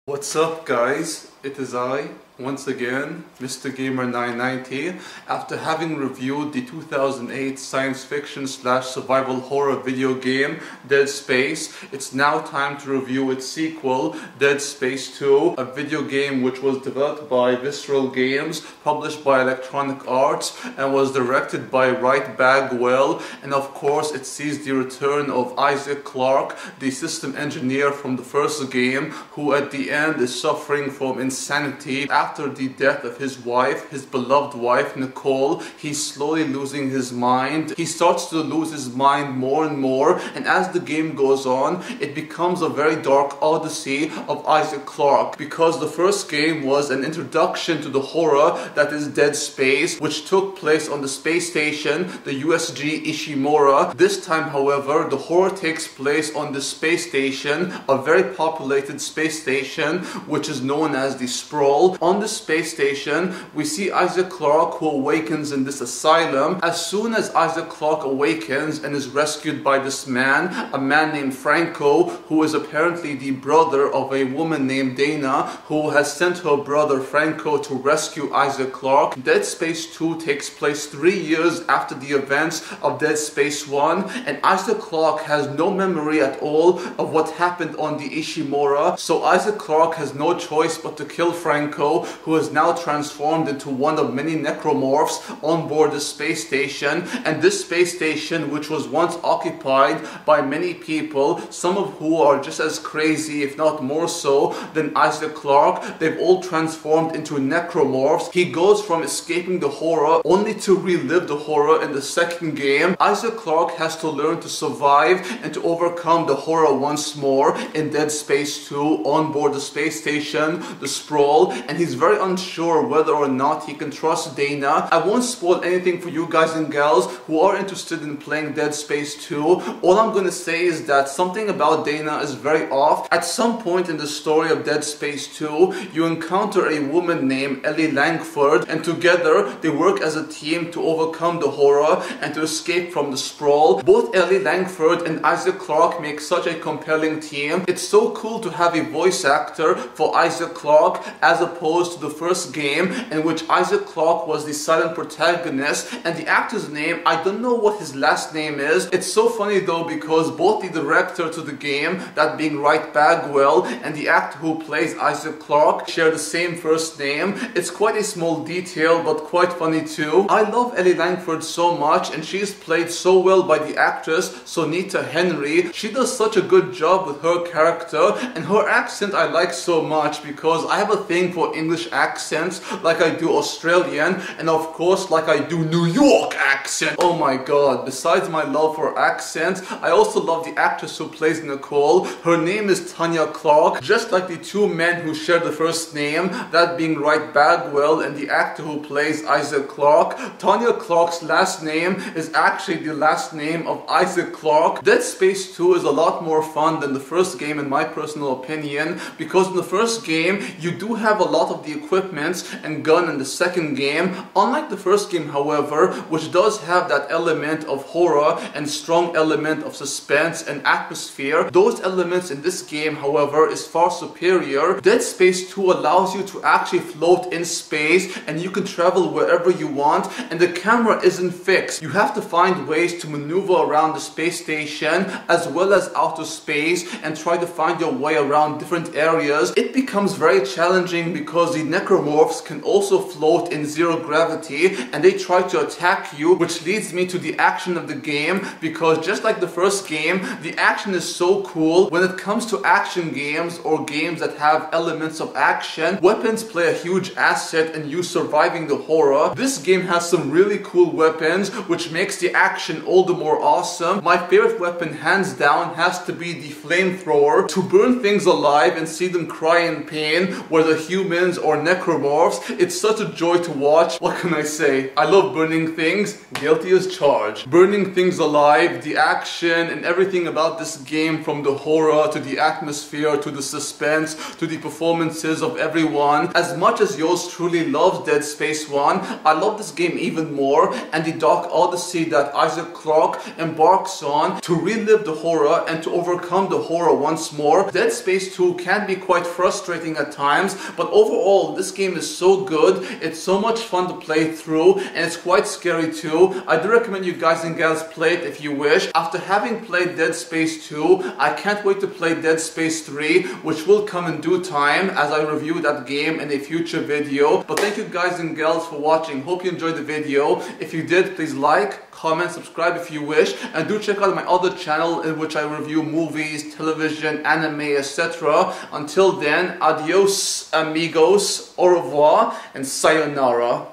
What's up, guys? It is I, once again, Mr. Gamer 990. After having reviewed the 2008 science fiction / survival horror video game Dead Space, it's now time to review its sequel, Dead Space 2, a video game which was developed by Visceral Games, published by Electronic Arts, and was directed by Wright Bagwell. And of course, it sees the return of Isaac Clarke, the system engineer from the first game, who at the end is suffering from insanity. After the death of his wife, his beloved wife Nicole, he's slowly losing his mind. He starts to lose his mind more and more, and as the game goes on, it becomes a very dark odyssey of Isaac Clarke, because the first game was an introduction to the horror that is Dead Space, which took place on the space station, the USG Ishimura. This time, however, the horror takes place on the space station, a very populated space station, which is known as the Sprawl. On the space station, we see Isaac Clarke, who awakens in this asylum. As soon as Isaac Clarke awakens and is rescued by this man, a man named Franco, who is apparently the brother of a woman named Dana, who has sent her brother Franco to rescue Isaac Clarke. Dead Space 2 takes place 3 years after the events of Dead Space 1, and Isaac Clarke has no memory at all of what happened on the Ishimura, so Isaac Clarke has no choice but to kill Franco, who is now transformed into one of many Necromorphs on board the space station. And this space station, which was once occupied by many people, some of who are just as crazy, if not more so, than Isaac Clarke, they've all transformed into Necromorphs. He goes from escaping the horror only to relive the horror in the second game. Isaac Clarke has to learn to survive and to overcome the horror once more in Dead Space 2 on board the space station, the Sprawl, and he's very unsure whether or not he can trust Dana. I won't spoil anything for you guys and gals who are interested in playing Dead Space 2. All I'm gonna say is that something about Dana is very off. At some point in the story of Dead Space 2, you encounter a woman named Ellie Langford, and together they work as a team to overcome the horror and to escape from the Sprawl. Both Ellie Langford and Isaac Clarke make such a compelling team. It's so cool to have a voice actor for Isaac Clarke as opposed to the first game, in which Isaac Clarke was the silent protagonist, and the actor's name, I don't know what his last name is. It's so funny though, because both the director to the game, that being Wright Bagwell, and the actor who plays Isaac Clarke share the same first name. It's quite a small detail, but quite funny too. I love Ellie Langford so much, and she's played so well by the actress Sonita Henry. She does such a good job with her character, and her accent I like so much, because I have a thing for English accents like I do Australian, and of course like I do New York accent. Oh my god, besides my love for accents, I also love the actress who plays Nicole. Her name is Tanya Clarke, just like the two men who share the first name, that being Wright Bagwell and the actor who plays Isaac Clarke. Tanya Clarke's last name is actually the last name of Isaac Clarke. Dead Space 2 is a lot more fun than the first game in my personal opinion, because in the first game you do have a lot of the equipments and gun in the second game. Unlike the first game, however, which does have that element of horror and strong element of suspense and atmosphere, those elements in this game, however, is far superior. Dead Space 2 allows you to actually float in space, and you can travel wherever you want, and the camera isn't fixed. You have to find ways to maneuver around the space station as well as outer space and try to find your way around different areas. It becomes very challenging because the Necromorphs can also float in zero gravity, and they try to attack you, which leads me to the action of the game, because just like the first game, the action is so cool. When it comes to action games or games that have elements of action, weapons play a huge asset in you surviving the horror. This game has some really cool weapons, which makes the action all the more awesome. My favorite weapon, hands down, has to be the flamethrower, to burn things alive and see them cry in pain, where the humans awakens or Necromorphs. It's such a joy to watch. What can I say? I love burning things, guilty as charged. Burning things alive, the action and everything about this game, from the horror to the atmosphere to the suspense to the performances of everyone. As much as yours truly loves Dead Space 1, I love this game even more, and the dark odyssey that Isaac Clarke embarks on to relive the horror and to overcome the horror once more. Dead Space 2 can be quite frustrating at times, but overall this game is so good. It's so much fun to play through, and it's quite scary too. I do recommend you guys and gals play it if you wish. After having played Dead Space 2, I can't wait to play Dead Space 3, which will come in due time as I review that game in a future video. But thank you guys and gals for watching. Hope you enjoyed the video. If you did, please like, comment, subscribe if you wish, and do check out my other channel in which I review movies, television, anime, etc. Until then, adios amigos, au revoir, and sayonara.